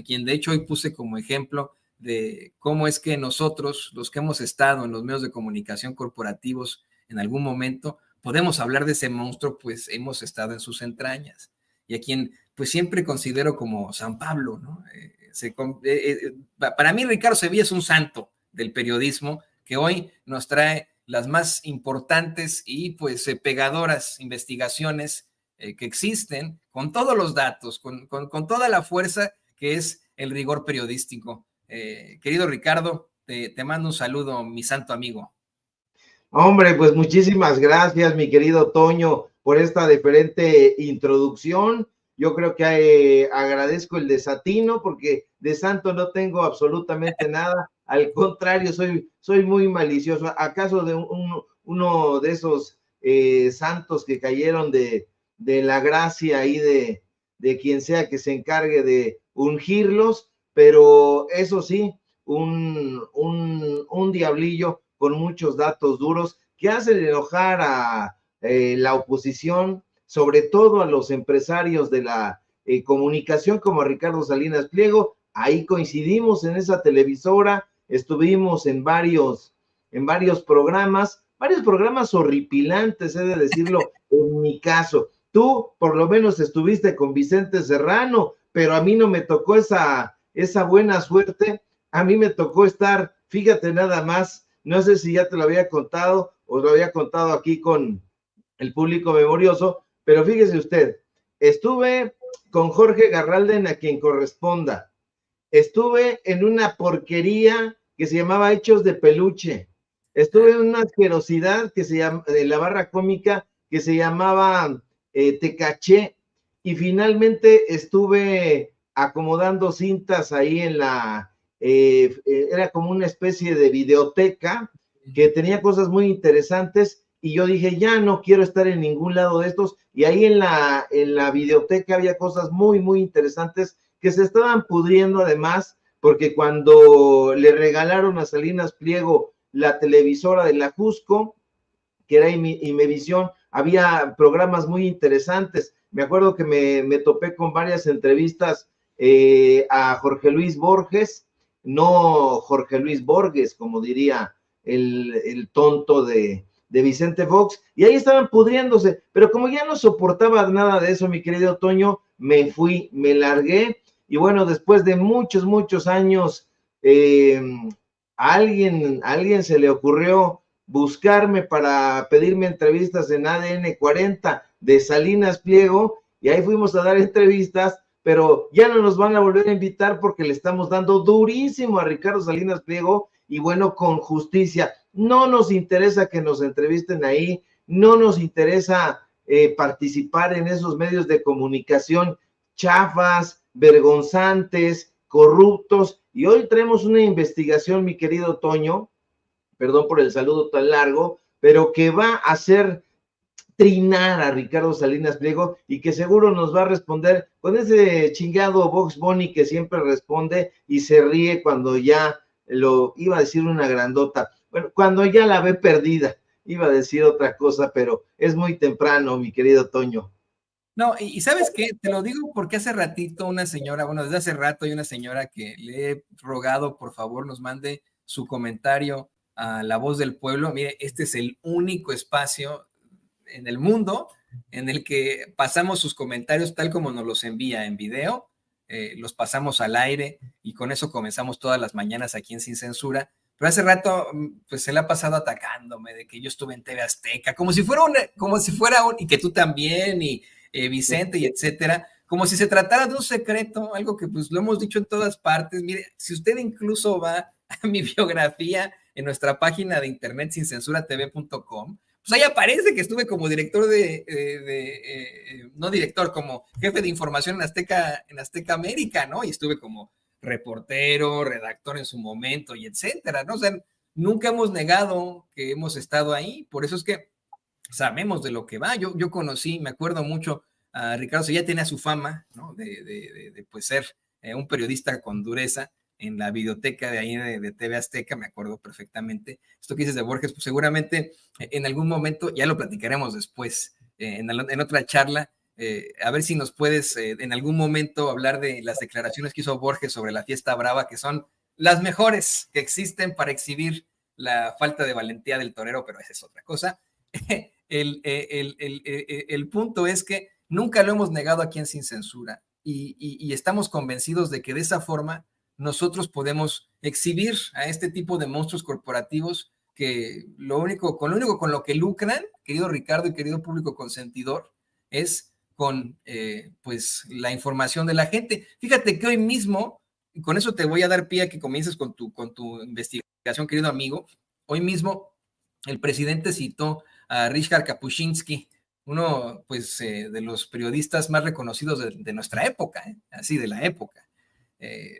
quien de hecho hoy puse como ejemplo de cómo es que nosotros, los que hemos estado en los medios de comunicación corporativos en algún momento, podemos hablar de ese monstruo, pues hemos estado en sus entrañas. Y a quien pues siempre considero como San Pablo, ¿no? Para mí Ricardo Sevilla es un santo del periodismo que hoy nos trae las más importantes y pues pegadoras investigaciones que existen, con todos los datos, con toda la fuerza que es el rigor periodístico. Querido Ricardo, te mando un saludo, mi santo amigo. Hombre, pues muchísimas gracias, mi querido Toño, por esta diferente introducción. Yo creo que agradezco el desatino porque de santo no tengo absolutamente nada. Al contrario, soy muy malicioso. ¿Acaso de uno de esos santos que cayeron de la gracia y de quien sea que se encargue de ungirlos? Pero eso sí, un diablillo con muchos datos duros que hacen enojar a la oposición, sobre todo a los empresarios de la comunicación como a Ricardo Salinas Pliego. Ahí coincidimos en esa televisora, estuvimos en varios programas horripilantes, he de decirlo, en mi caso. Tú por lo menos estuviste con Vicente Serrano, pero a mí no me tocó esa buena suerte. A mí me tocó estar, fíjate nada más, no sé si ya te lo había contado o lo había contado aquí con el público memorioso, pero fíjese usted, estuve con Jorge Garralden, a quien corresponda. Estuve en una porquería que se llamaba Hechos de Peluche. Estuve en una asquerosidad que se llama, de la barra cómica, que se llamaba Te Caché, y finalmente estuve acomodando cintas ahí en era como una especie de videoteca que tenía cosas muy interesantes, y yo dije, ya no quiero estar en ningún lado de estos, y ahí en la videoteca había cosas muy, muy interesantes que se estaban pudriendo además, porque cuando le regalaron a Salinas Pliego la televisora de la Jusco, que era Imevisión, había programas muy interesantes. Me acuerdo que me topé con varias entrevistas a Jorge Luis Borges, no Jorge Luis Borges, como diría el tonto de Vicente Fox, y ahí estaban pudriéndose, pero como ya no soportaba nada de eso, mi querido Toño, me fui, me largué, y bueno, después de muchos años, a alguien se le ocurrió buscarme para pedirme entrevistas en ADN 40 de Salinas Pliego, y ahí fuimos a dar entrevistas, pero ya no nos van a volver a invitar porque le estamos dando durísimo a Ricardo Salinas Pliego, y bueno, con justicia. No nos interesa que nos entrevisten ahí, no nos interesa participar en esos medios de comunicación chafas, vergonzantes, corruptos, y hoy traemos una investigación, mi querido Toño, perdón por el saludo tan largo, pero que va a hacer trinar a Ricardo Salinas Pliego, y que seguro nos va a responder con ese chingado Box Bunny que siempre responde y se ríe cuando ya lo iba a decir una grandota, bueno, cuando ya la ve perdida, iba a decir otra cosa, pero es muy temprano, mi querido Toño. No, y ¿sabes qué? Te lo digo porque hace ratito una señora, bueno, desde hace rato hay una señora que le he rogado, por favor, nos mande su comentario a La Voz del Pueblo. Mire, este es el único espacio en el mundo en el que pasamos sus comentarios tal como nos los envía en video, los pasamos al aire y con eso comenzamos todas las mañanas aquí en Sin Censura. Pero hace rato, pues se le ha pasado atacándome de que yo estuve en TV Azteca, como si fuera y que tú también, y Vicente, y etcétera, como si se tratara de un secreto, algo que pues lo hemos dicho en todas partes. Mire, si usted incluso va a mi biografía en nuestra página de internet sincensuratv.com, pues ahí aparece que estuve como director no director, como jefe de información en Azteca América, ¿no? Y estuve como reportero, redactor en su momento, y etcétera, ¿no? O sea, nunca hemos negado que hemos estado ahí, por eso es que sabemos de lo que va. Yo conocí, me acuerdo mucho a Ricardo, ya tenía su fama, ¿no? De pues ser un periodista con dureza en la biblioteca de ahí de TV Azteca, me acuerdo perfectamente. Esto que dices de Borges, pues seguramente en algún momento, ya lo platicaremos después, en otra charla, A ver si nos puedes en algún momento hablar de las declaraciones que hizo Borges sobre la fiesta brava, que son las mejores que existen para exhibir la falta de valentía del torero, pero esa es otra cosa. El punto es que nunca lo hemos negado aquí en Sin Censura y estamos convencidos de que de esa forma nosotros podemos exhibir a este tipo de monstruos corporativos que lo único con lo que lucran, querido Ricardo y querido público consentidor, es con pues la información de la gente. Fíjate que hoy mismo, con eso te voy a dar pie a que comiences con tu investigación, querido amigo. Hoy mismo el presidente citó a Ryszard Kapuscinski, uno pues de los periodistas más reconocidos de nuestra época, así de la época.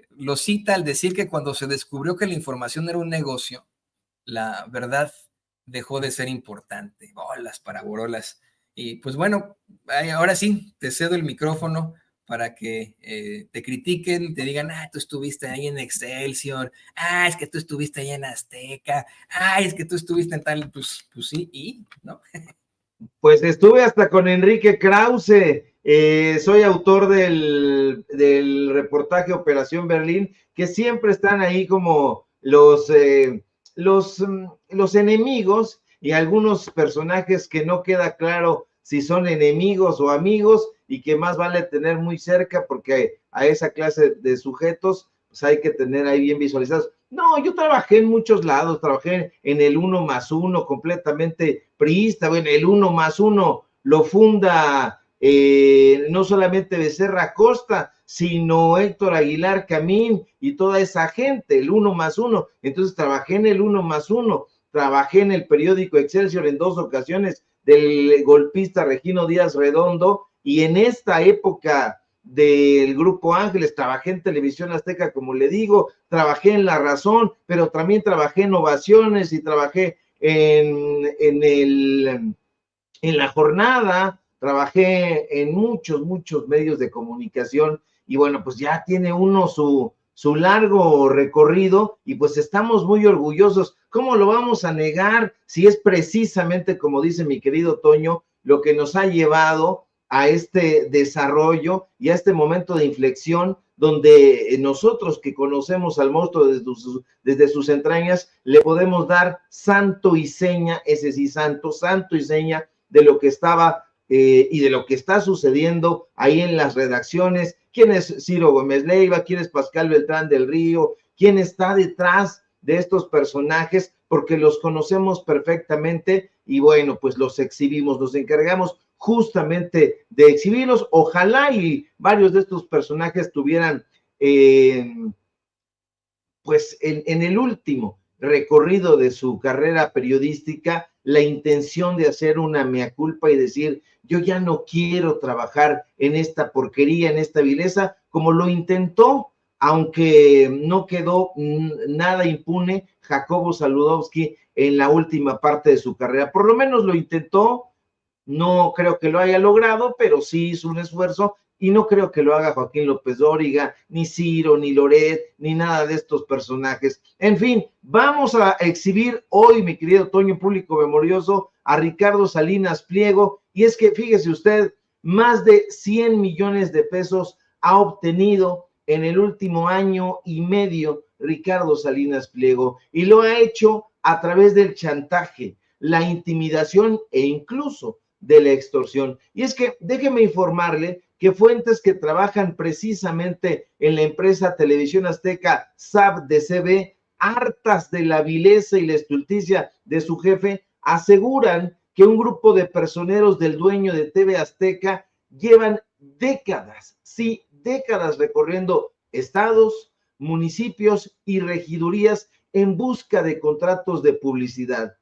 Lo cita al decir que cuando se descubrió que la información era un negocio, la verdad dejó de ser importante. Bolas para borolas. Y pues bueno, ahora sí, te cedo el micrófono para que te critiquen, te digan, tú estuviste ahí en Excelsior, es que tú estuviste ahí en Azteca, es que tú estuviste en tal, pues sí, y, ¿no? Pues estuve hasta con Enrique Krause, soy autor del reportaje Operación Berlín, que siempre están ahí como los enemigos y algunos personajes que no queda claro si son enemigos o amigos y que más vale tener muy cerca porque a esa clase de sujetos pues hay que tener ahí bien visualizados. No, yo trabajé en muchos lados, trabajé en el 1+1 completamente priista. Bueno, el 1+1 lo funda no solamente Becerra Costa, sino Héctor Aguilar Camín y toda esa gente, el 1+1. Entonces trabajé en el 1+1, trabajé en el periódico Excelsior en 2 ocasiones del golpista Regino Díaz Redondo, y en esta época del Grupo Ángeles, trabajé en Televisión Azteca, como le digo, trabajé en La Razón, pero también trabajé en Ovaciones y trabajé en La Jornada, trabajé en muchos medios de comunicación y bueno, pues ya tiene uno su largo recorrido y pues estamos muy orgullosos. ¿Cómo lo vamos a negar si es precisamente, como dice mi querido Toño, lo que nos ha llevado a este desarrollo y a este momento de inflexión donde nosotros que conocemos al monstruo desde sus entrañas, le podemos dar santo y seña, ese sí, santo y seña de lo que estaba y de lo que está sucediendo ahí en las redacciones? ¿Quién es Ciro Gómez Leiva? ¿Quién es Pascal Beltrán del Río? ¿Quién está detrás de estos personajes? Porque los conocemos perfectamente y bueno, pues los exhibimos, nos encargamos justamente de exhibirlos. Ojalá y varios de estos personajes tuvieran pues en el último recorrido de su carrera periodística la intención de hacer una mea culpa y decir, yo ya no quiero trabajar en esta porquería, en esta vileza, como lo intentó, aunque no quedó nada impune, Jacobo Saludowski en la última parte de su carrera. Por lo menos lo intentó. No creo que lo haya logrado, pero sí hizo un esfuerzo y no creo que lo haga Joaquín López Dóriga, ni Ciro, ni Loret, ni nada de estos personajes. En fin, vamos a exhibir hoy, mi querido Toño, público memorioso, a Ricardo Salinas Pliego, y es que fíjese usted, más de 100 millones de pesos ha obtenido en el último año y medio Ricardo Salinas Pliego, y lo ha hecho a través del chantaje, la intimidación e incluso de la extorsión. Y es que déjeme informarle que fuentes que trabajan precisamente en la empresa Televisión Azteca SAB-DCB, hartas de la vileza y la estulticia de su jefe, aseguran que un grupo de personeros del dueño de TV Azteca llevan décadas, sí, décadas recorriendo estados, municipios y regidurías en busca de contratos de publicidad.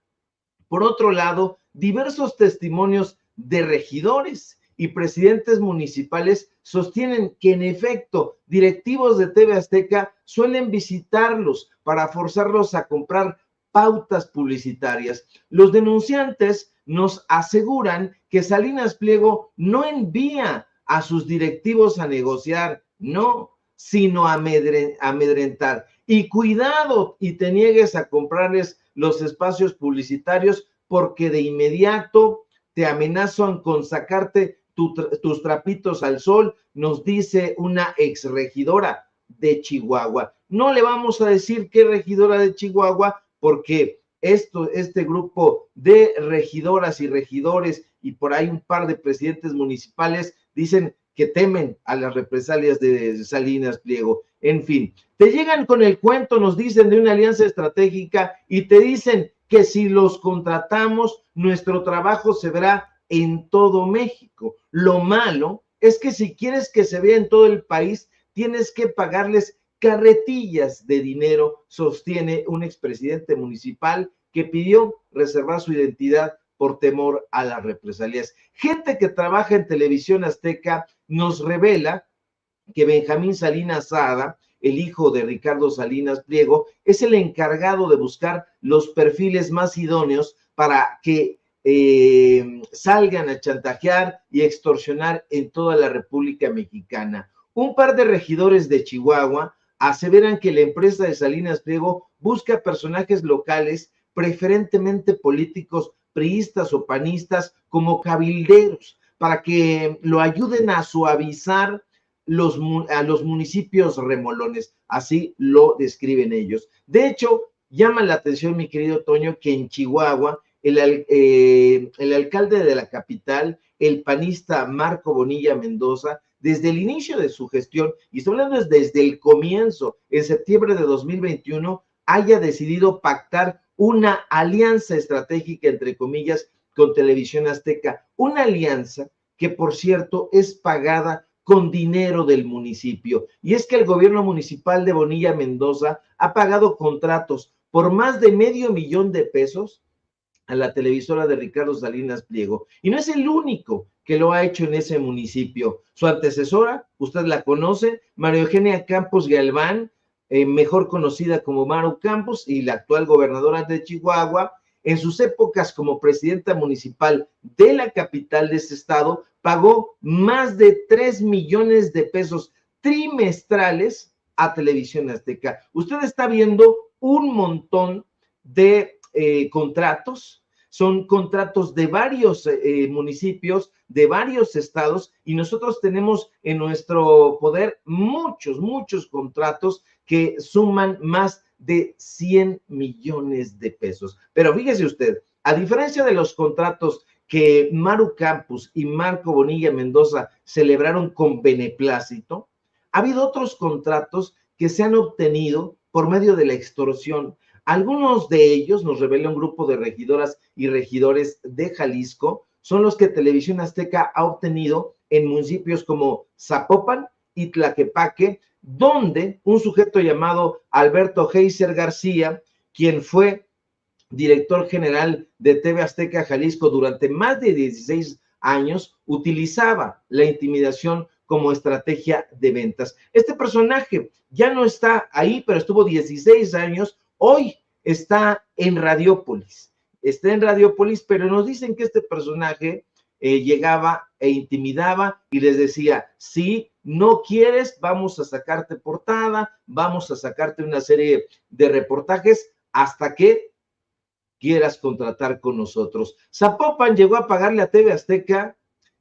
Por otro lado, diversos testimonios de regidores y presidentes municipales sostienen que en efecto directivos de TV Azteca suelen visitarlos para forzarlos a comprar pautas publicitarias. Los denunciantes nos aseguran que Salinas Pliego no envía a sus directivos a negociar, no, sino a amedrentar. Y cuidado y te niegues a comprarles los espacios publicitarios porque de inmediato te amenazan con sacarte tus trapitos al sol, nos dice una exregidora de Chihuahua. No le vamos a decir qué regidora de Chihuahua, porque este grupo de regidoras y regidores y por ahí un par de presidentes municipales dicen que temen a las represalias de Salinas Pliego. En fin, te llegan con el cuento, nos dicen de una alianza estratégica y te dicen que si los contratamos, nuestro trabajo se verá en todo México. Lo malo es que si quieres que se vea en todo el país, tienes que pagarles carretillas de dinero, sostiene un expresidente municipal que pidió reservar su identidad por temor a las represalias. Gente que trabaja en Televisión Azteca nos revela que Benjamín Salinas Sada, el hijo de Ricardo Salinas Pliego, es el encargado de buscar los perfiles más idóneos para que salgan a chantajear y extorsionar en toda la República Mexicana. Un par de regidores de Chihuahua aseveran que la empresa de Salinas Pliego busca personajes locales, preferentemente políticos priistas o panistas, como cabilderos, para que lo ayuden a suavizar a los municipios remolones. Así lo describen ellos. De hecho, llama la atención, mi querido Toño, que en Chihuahua el alcalde de la capital, el panista Marco Bonilla Mendoza, desde el inicio de su gestión, y estoy hablando desde el comienzo, en septiembre de 2021, haya decidido pactar una alianza estratégica, entre comillas, con Televisión Azteca, una alianza que, por cierto, es pagada con dinero del municipio. Y es que el gobierno municipal de Bonilla Mendoza ha pagado contratos por más de $500,000 a la televisora de Ricardo Salinas Pliego. Y no es el único que lo ha hecho en ese municipio. Su antecesora, usted la conoce, María Eugenia Campos Galván, mejor conocida como Maru Campos, y la actual gobernadora de Chihuahua, en sus épocas como presidenta municipal de la capital de ese estado, pagó más de 3 millones de pesos trimestrales a Televisión Azteca. Usted está viendo un montón de contratos, son contratos de varios municipios, de varios estados, y nosotros tenemos en nuestro poder muchos contratos que suman más de 100 millones de pesos. Pero fíjese usted, a diferencia de los contratos que Maru Campos y Marco Bonilla Mendoza celebraron con beneplácito, ha habido otros contratos que se han obtenido por medio de la extorsión. Algunos de ellos, nos revela un grupo de regidoras y regidores de Jalisco, son los que Televisión Azteca ha obtenido en municipios como Zapopan y Tlaquepaque, donde un sujeto llamado Alberto Heiser García, quien fue director general de TV Azteca Jalisco durante más de 16 años, utilizaba la intimidación como estrategia de ventas. Este personaje ya no está ahí, pero estuvo 16 años. Hoy está en Radiópolis, pero nos dicen que este personaje llegaba e intimidaba y les decía, si no quieres, vamos a sacarte portada, vamos a sacarte una serie de reportajes hasta que quieras contratar con nosotros. Zapopan llegó a pagarle a TV Azteca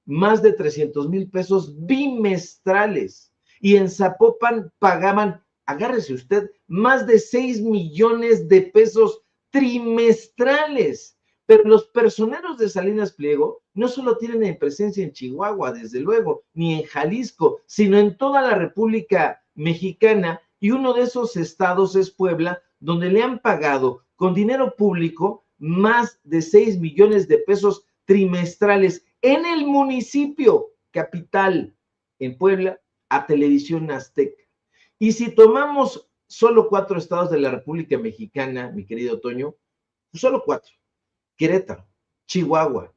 más de 300,000 pesos bimestrales, y en Zapopan pagaban, agárrese usted, más de 6 millones de pesos trimestrales. Pero los personeros de Salinas Pliego no solo tienen presencia en Chihuahua, desde luego, ni en Jalisco, sino en toda la República Mexicana, y uno de esos estados es Puebla, donde le han pagado con dinero público más de 6 millones de pesos trimestrales en el municipio capital, en Puebla, a Televisión Azteca. Y si tomamos solo 4 estados de la República Mexicana, mi querido Toño, solo 4, Querétaro, Chihuahua,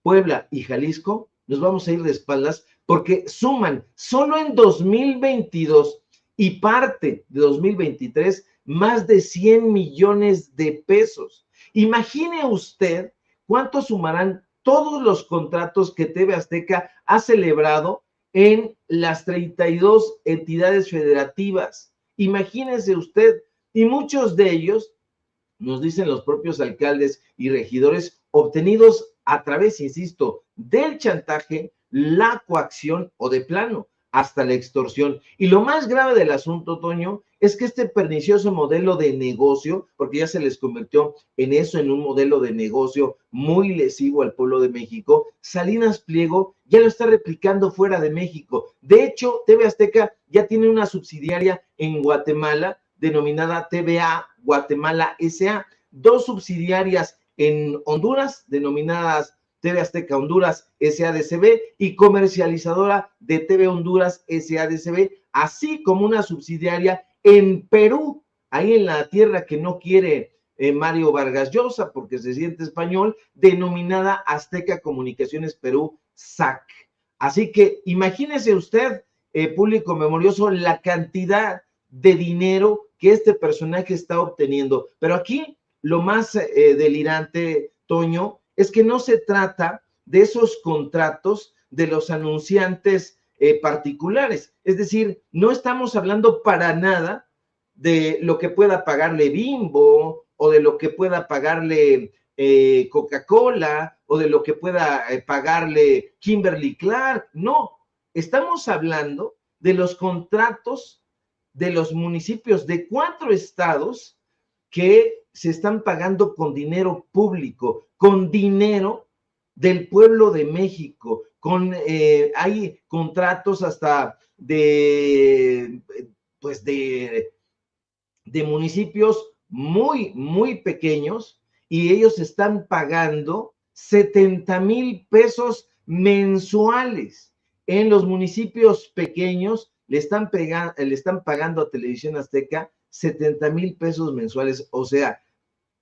Puebla y Jalisco, nos vamos a ir de espaldas porque suman solo en 2022 y parte de 2023 más de 100 millones de pesos. Imagine usted cuánto sumarán todos los contratos que TV Azteca ha celebrado en las 32 entidades federativas. Imagínese usted, y muchos de ellos, nos dicen los propios alcaldes y regidores, obtenidos a través, insisto, del chantaje, la coacción o de plano hasta la extorsión. Y lo más grave del asunto, Toño, es que este pernicioso modelo de negocio, porque ya se les convirtió en eso, en un modelo de negocio muy lesivo al pueblo de México, Salinas Pliego ya lo está replicando fuera de México. De hecho, TV Azteca ya tiene una subsidiaria en Guatemala denominada TVA Guatemala SA, dos subsidiarias en Honduras denominadas TV Azteca Honduras SADCB y comercializadora de TV Honduras SADCB, así como una subsidiaria en Perú, ahí en la tierra que no quiere Mario Vargas Llosa porque se siente español, denominada Azteca Comunicaciones Perú, SAC. Así que imagínese usted, público memorioso, la cantidad de dinero que este personaje está obteniendo. Pero aquí lo más delirante, Toño, es que no se trata de esos contratos de los anunciantes particulares. Es decir, no estamos hablando para nada de lo que pueda pagarle Bimbo o de lo que pueda pagarle Coca-Cola o de lo que pueda pagarle Kimberly Clark. No, estamos hablando de los contratos de los municipios de 4 estados que se están pagando con dinero público, con dinero del pueblo de México, hay contratos hasta pues de municipios muy, muy pequeños y ellos están pagando 70,000 pesos mensuales. En los municipios pequeños le están pagando a Televisión Azteca 70,000 pesos mensuales. O sea,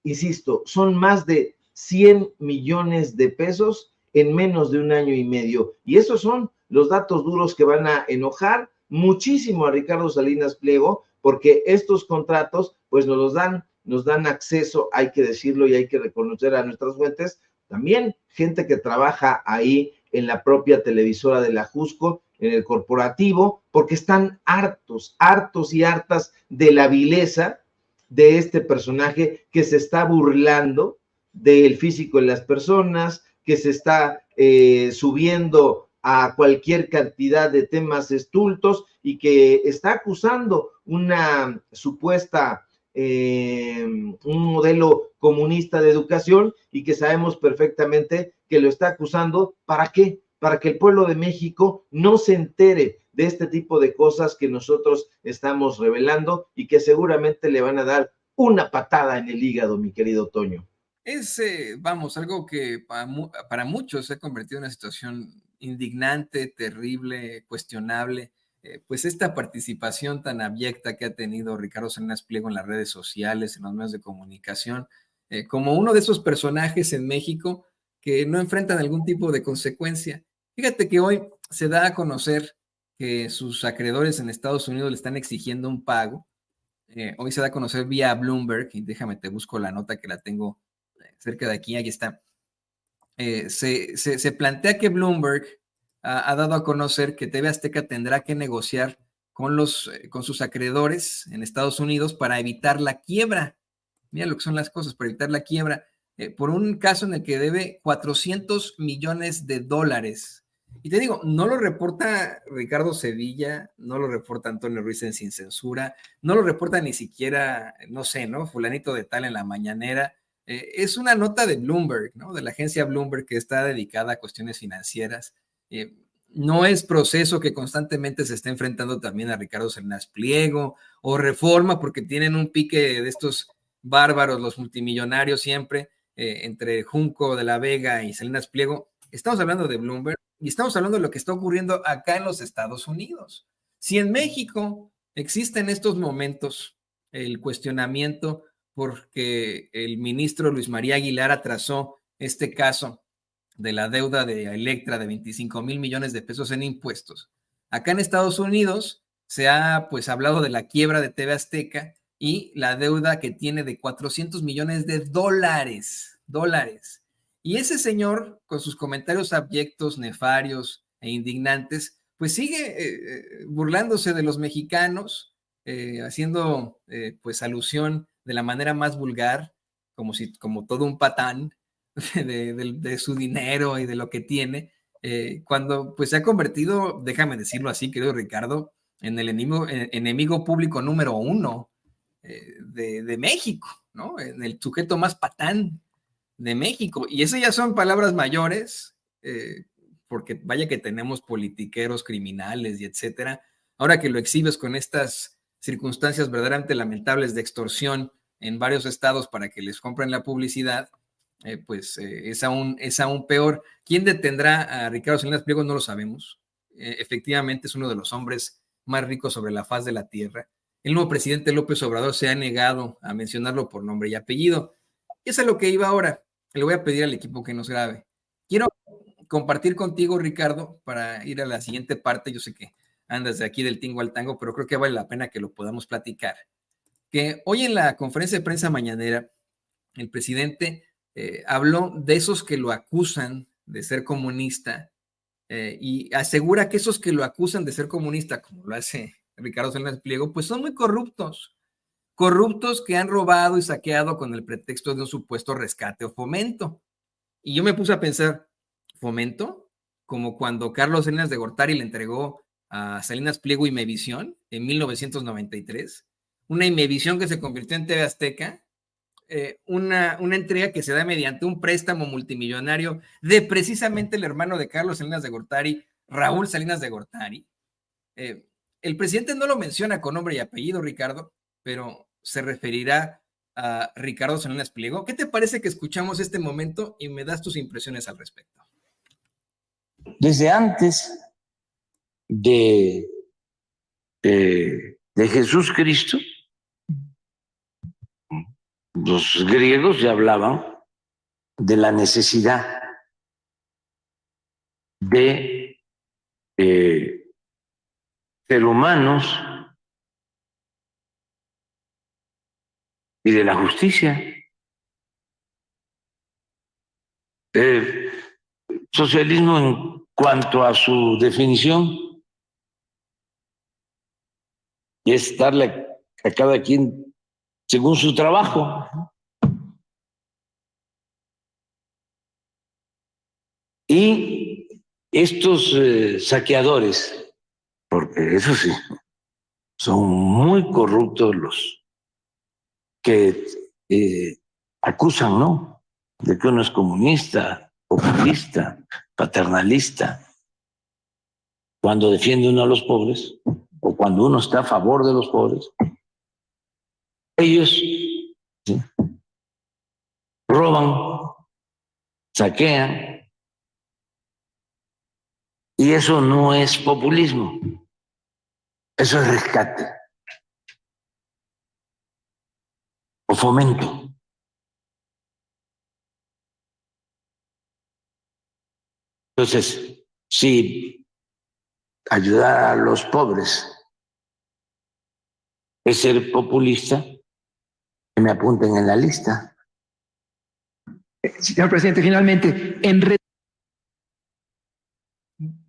insisto, son más de 100 millones de pesos en menos de un año y medio. Y esos son los datos duros que van a enojar muchísimo a Ricardo Salinas Pliego, porque estos contratos, pues nos dan acceso, hay que decirlo y hay que reconocer a nuestras fuentes, también gente que trabaja ahí en la propia televisora de la Jusco, en el corporativo, porque están hartos y hartas de la vileza de este personaje que se está burlando del físico de las personas, que se está subiendo a cualquier cantidad de temas estultos y que está acusando una supuesta, un modelo comunista de educación y que sabemos perfectamente que lo está acusando. ¿Para qué? Para que el pueblo de México no se entere de este tipo de cosas que nosotros estamos revelando y que seguramente le van a dar una patada en el hígado, mi querido Toño. Es, vamos, algo que para muchos se ha convertido en una situación indignante, terrible, cuestionable. Pues esta participación tan abyecta que ha tenido Ricardo Salinas Pliego en las redes sociales, en los medios de comunicación, como uno de esos personajes en México que no enfrentan algún tipo de consecuencia. Fíjate que hoy se da a conocer que sus acreedores en Estados Unidos le están exigiendo un pago. Hoy se da a conocer vía Bloomberg, y déjame te busco la nota que la tengo cerca de aquí, ahí está. Se plantea que Bloomberg ha dado a conocer que TV Azteca tendrá que negociar con sus acreedores en Estados Unidos para evitar la quiebra. Mira lo que son las cosas, para evitar la quiebra, por un caso en el que debe 400 millones de dólares. Y te digo, no lo reporta Ricardo Sevilla, no lo reporta Antonio Ruiz en Sin Censura, no lo reporta ni siquiera, no sé, ¿no? Fulanito de tal en la mañanera. Es una nota de Bloomberg, ¿no? De la agencia Bloomberg, que está dedicada a cuestiones financieras. No es Proceso, que constantemente se está enfrentando también a Ricardo Salinas Pliego, o Reforma, porque tienen un pique de estos bárbaros, los multimillonarios siempre, entre Junco de la Vega y Salinas Pliego. Estamos hablando de Bloomberg y estamos hablando de lo que está ocurriendo acá en los Estados Unidos. Si en México existe en estos momentos el cuestionamiento porque el ministro Luis María Aguilar atrasó este caso de la deuda de Electra de 25,000 millones de pesos en impuestos. Acá en Estados Unidos se ha pues hablado de la quiebra de TV Azteca y la deuda que tiene de 400 millones de dólares. Y ese señor, con sus comentarios abyectos, nefarios e indignantes, pues sigue burlándose de los mexicanos, haciendo pues alusión de la manera más vulgar, como todo un patán de su dinero y de lo que tiene, cuando pues se ha convertido, déjame decirlo así, querido Ricardo, en el enemigo público número 1 de México, ¿no? En el sujeto más patán de México. Y esas ya son palabras mayores, porque vaya que tenemos politiqueros criminales y etcétera. Ahora que lo exhibes con estas circunstancias verdaderamente lamentables de extorsión en varios estados para que les compren la publicidad, pues es aún peor. ¿Quién detendrá a Ricardo Salinas Pliego? No lo sabemos. Efectivamente es uno de los hombres más ricos sobre la faz de la tierra. El nuevo presidente López Obrador se ha negado a mencionarlo por nombre y apellido. Y eso es lo que iba ahora. Le voy a pedir al equipo que nos grabe. Quiero compartir contigo, Ricardo, para ir a la siguiente parte. Yo sé que andas de aquí del tingo al tango, pero creo que vale la pena que lo podamos platicar. Que hoy en la conferencia de prensa mañanera, el presidente habló de esos que lo acusan de ser comunista y asegura que esos que lo acusan de ser comunista, como lo hace Ricardo Salinas Pliego, pues son muy corruptos que han robado y saqueado con el pretexto de un supuesto rescate o fomento. Y yo me puse a pensar, ¿fomento? Como cuando Carlos Salinas de Gortari le entregó a Salinas Pliego Imevisión en 1993, una Imevisión que se convirtió en TV Azteca, una entrega que se da mediante un préstamo multimillonario de precisamente el hermano de Carlos Salinas de Gortari, Raúl Salinas de Gortari. El presidente no lo menciona con nombre y apellido, Ricardo, pero se referirá a Ricardo Salinas Pliego. ¿Qué te parece que escuchamos este momento y me das tus impresiones al respecto? Desde antes de Jesús Cristo, los griegos ya hablaban de la necesidad de ser humanos y de la justicia. Socialismo, en cuanto a su definición, es darle a cada quien según su trabajo. Y estos saqueadores, porque eso sí, son muy corruptos los que acusan, ¿no?, de que uno es comunista, populista, paternalista, cuando defiende uno a los pobres o cuando uno está a favor de los pobres. Ellos ¿sí?, roban, saquean, y eso no es populismo, eso es rescate o fomento. Entonces, si ayudar a los pobres es ser populista, que me apunten en la lista. Señor presidente, finalmente,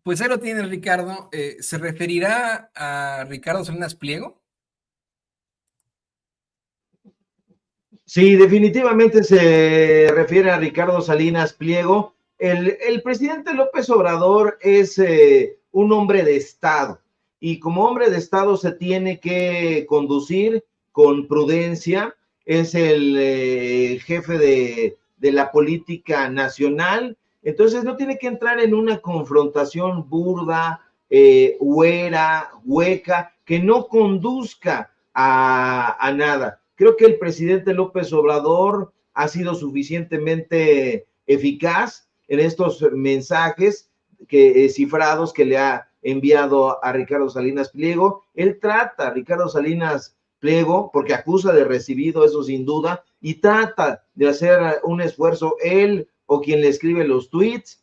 Pues ahí lo tiene Ricardo. ¿Se referirá a Ricardo Salinas Pliego? Sí, definitivamente se refiere a Ricardo Salinas Pliego. El presidente López Obrador es un hombre de Estado y como hombre de Estado se tiene que conducir con prudencia. Es el jefe de la política nacional, entonces no tiene que entrar en una confrontación burda, hueca, que no conduzca a nada. Creo que el presidente López Obrador ha sido suficientemente eficaz en estos mensajes cifrados que le ha enviado a Ricardo Salinas Pliego. Él trata a Ricardo Salinas Pliego, porque acusa de recibido, eso sin duda, y trata de hacer un esfuerzo, él o quien le escribe los tweets,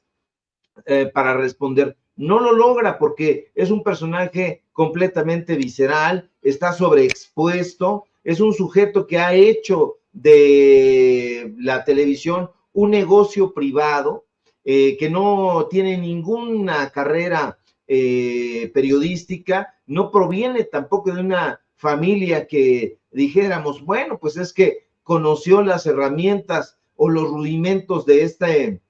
para responder. No lo logra porque es un personaje completamente visceral, está sobreexpuesto, es un sujeto que ha hecho de la televisión un negocio privado, que no tiene ninguna carrera periodística, no proviene tampoco de una familia que dijéramos, bueno, pues es que conoció las herramientas o los rudimentos de este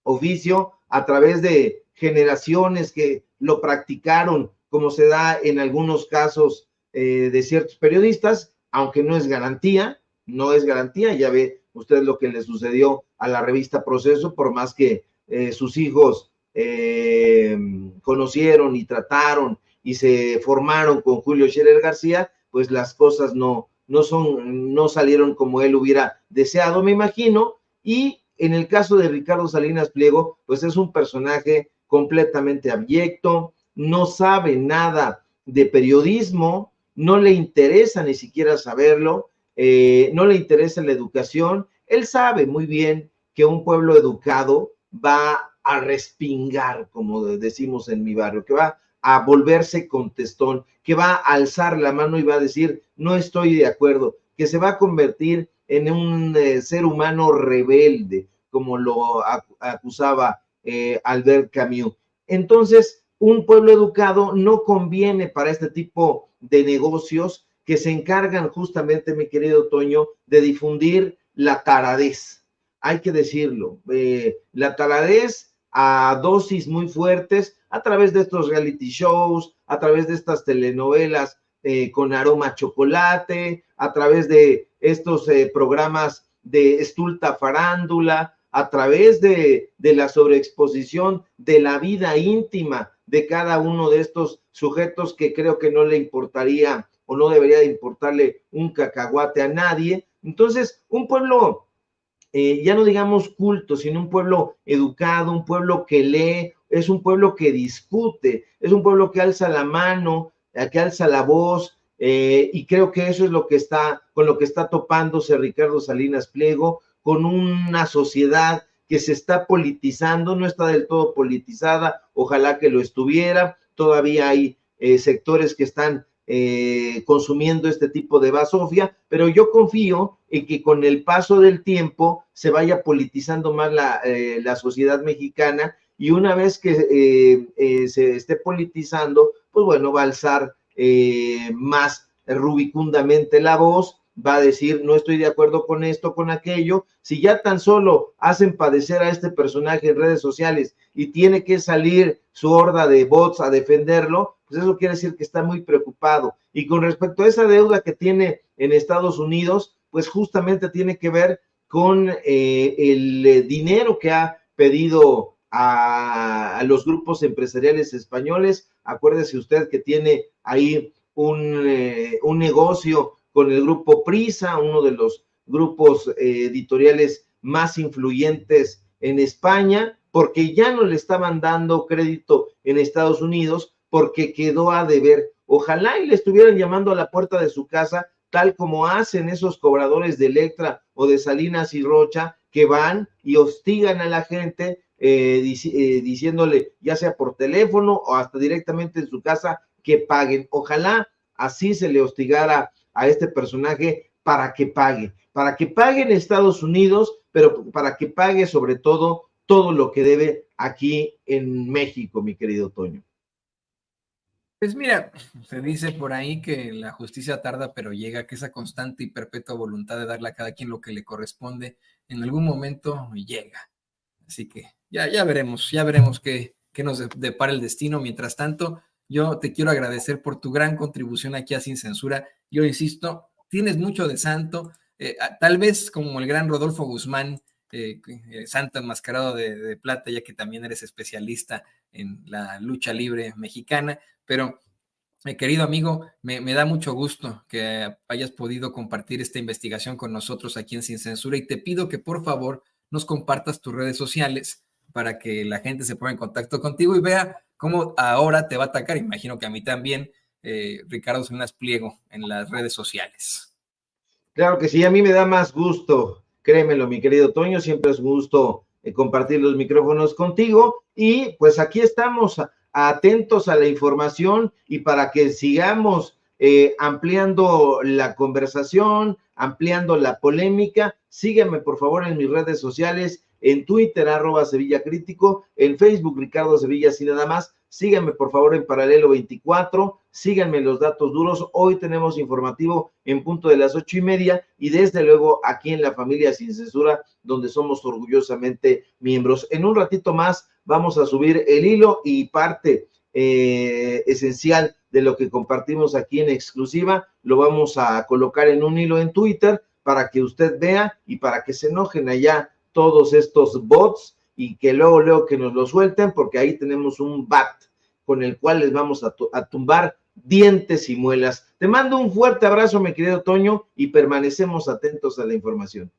oficio a través de generaciones que lo practicaron, como se da en algunos casos de ciertos periodistas, aunque no es garantía, ya ve usted lo que le sucedió a la revista Proceso, por más que sus hijos conocieron y trataron y se formaron con Julio Scherer García, pues las cosas no salieron como él hubiera deseado, me imagino. Y en el caso de Ricardo Salinas Pliego, pues es un personaje completamente abyecto, no sabe nada de periodismo, no le interesa ni siquiera saberlo, no le interesa la educación. Él sabe muy bien que un pueblo educado va a respingar, como decimos en mi barrio, que va a volverse contestón, que va a alzar la mano y va a decir, no estoy de acuerdo, que se va a convertir en un ser humano rebelde, como lo acusaba Albert Camus. Entonces, un pueblo educado no conviene para este tipo de negocios que se encargan justamente, mi querido Toño, de difundir la taradez. Hay que decirlo, la taradez a dosis muy fuertes a través de estos reality shows, a través de estas telenovelas con aroma a chocolate, a través de estos programas de estulta farándula, a través de la sobreexposición de la vida íntima de cada uno de estos sujetos que creo que no le importaría o no debería de importarle un cacahuate a nadie. Entonces, un pueblo, ya no digamos culto, sino un pueblo educado, un pueblo que lee, es un pueblo que discute, es un pueblo que alza la mano, que alza la voz, y creo que eso es con lo que está topándose Ricardo Salinas Pliego, con una sociedad que se está politizando, no está del todo politizada, ojalá que lo estuviera, todavía hay sectores que están consumiendo este tipo de basofia, pero yo confío en que con el paso del tiempo se vaya politizando más la sociedad mexicana, y una vez que se esté politizando, pues bueno, va a alzar más rubicundamente la voz, va a decir, no estoy de acuerdo con esto, con aquello. Si ya tan solo hacen padecer a este personaje en redes sociales y tiene que salir su horda de bots a defenderlo, pues eso quiere decir que está muy preocupado. Y con respecto a esa deuda que tiene en Estados Unidos, pues justamente tiene que ver con el dinero que ha pedido a los grupos empresariales españoles. Acuérdese usted que tiene ahí un negocio con el grupo Prisa, uno de los grupos editoriales más influyentes en España, porque ya no le estaban dando crédito en Estados Unidos, porque quedó a deber. Ojalá y le estuvieran llamando a la puerta de su casa, tal como hacen esos cobradores de Electra o de Salinas y Rocha, que van y hostigan a la gente diciéndole, ya sea por teléfono o hasta directamente en su casa, que paguen. Ojalá así se le hostigara a este personaje para que pague en Estados Unidos, pero para que pague sobre todo lo que debe aquí en México, mi querido Toño. Pues mira, se dice por ahí que la justicia tarda pero llega, que esa constante y perpetua voluntad de darle a cada quien lo que le corresponde, en algún momento llega. Así que ya veremos qué nos depara el destino. Mientras tanto, yo te quiero agradecer por tu gran contribución aquí a Sin Censura. Yo insisto, tienes mucho de santo, tal vez como el gran Rodolfo Guzmán, santo enmascarado de plata, ya que también eres especialista en la lucha libre mexicana, pero querido amigo, me da mucho gusto que hayas podido compartir esta investigación con nosotros aquí en Sin Censura, y te pido que por favor nos compartas tus redes sociales para que la gente se ponga en contacto contigo y vea cómo ahora te va a atacar, imagino que a mí también, Ricardo Salinas Pliego en las redes sociales. Claro que sí, a mí me da más gusto, créemelo, mi querido Toño, siempre es gusto compartir los micrófonos contigo, y pues aquí estamos atentos a la información y para que sigamos ampliando la conversación, ampliando la polémica. Sígueme por favor en mis redes sociales, en Twitter @Sevilla Crítico, en Facebook Ricardo Sevilla, así nada más, Síganme por favor en Paralelo 24, síganme los datos duros. Hoy tenemos informativo en punto de las 8:30 y desde luego aquí en La Familia Sin Censura, donde somos orgullosamente miembros. En un ratito más vamos a subir el hilo y parte esencial de lo que compartimos aquí en exclusiva, lo vamos a colocar en un hilo en Twitter para que usted vea y para que se enojen allá todos estos bots y que luego que nos lo suelten, porque ahí tenemos un bat con el cual les vamos a tumbar dientes y muelas. Te mando un fuerte abrazo, mi querido Toño, y permanecemos atentos a la información.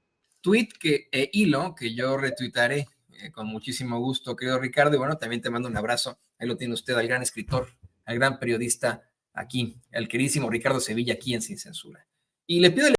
Hilo que yo retuitaré con muchísimo gusto, querido Ricardo, y bueno, también te mando un abrazo, ahí lo tiene usted, al gran escritor, al gran periodista aquí, al queridísimo Ricardo Sevilla, aquí en Sin Censura. Y le pido